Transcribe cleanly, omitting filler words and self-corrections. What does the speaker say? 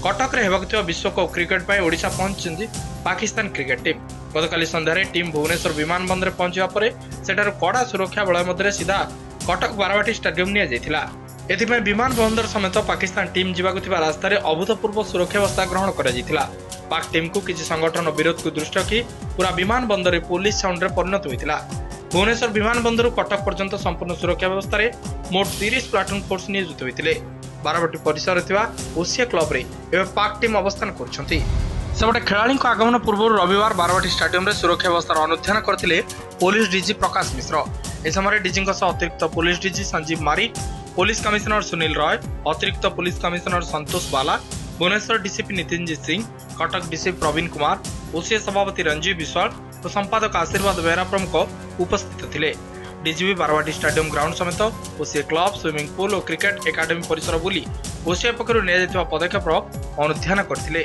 कटक रे हेबाक विश्वकप क्रिकेट पर ओडिशा पहुंची पाकिस्तान क्रिकेट टीम। गतकाली संध्यारे टीम भुवनेश्वर विमानबंदर पहुंचा पर सेठार कड़ा सुरक्षा बल मध्य सीधा कटक बारवाटी स्टेडियम निया जायथिला। एथिपय विमानबंदर समेत पाकिस्तान टीम जीवाक थिबा रास्तार अभूतपूर्व सुरक्षा व्यवस्था ग्रहण करा जायथिला। पाक टीम को किसी संगठन विरोध को दृष्टि रखी पूरा विमानबंदर पुलिस साउंड रे परिणत होइतिला। भुवनेश्वर विमानबंदर कटक पर्यंत संपूर्ण सुरक्षा व्यवस्था रे मोट 30 प्लाटून फोर्स नियोजित होइतिले। बारवाटी परिसर थिबा ओसिया क्लब रे एवं पाक टीम अवस्थान करछंती। सेबटे खेलाड़ी आगमन पूर्व रविवार बारवाटी स्टेडियम रे सुरक्षा व्यवस्था अनुध्यान करथिले पुलिस डीजी प्रकाश मिश्र। ए समय डीजी अतिरिक्त पुलिस डीजी संजीव मारी, पुलिस कमिश्नर सुनील रॉय, अतिरिक्त police commissioner Santosh Bala, Bhubaneswar DCP Nitinjit Singh, Cuttack DCP Prabin Kumar, OCA सभापति रंजीव विश्वाल और संपादक आशीर्वाद बेहरा प्रमुख उपस्थित थे। डीजीपी बारवाटी स्टेडियम ग्राउंड समेत ओसीए क्लब, स्विमिंग पूल और क्रिकेट एकाडेमी परिसर बुली ओसीए पक्षर नि पदक्षेप अनुध्यान करथिले।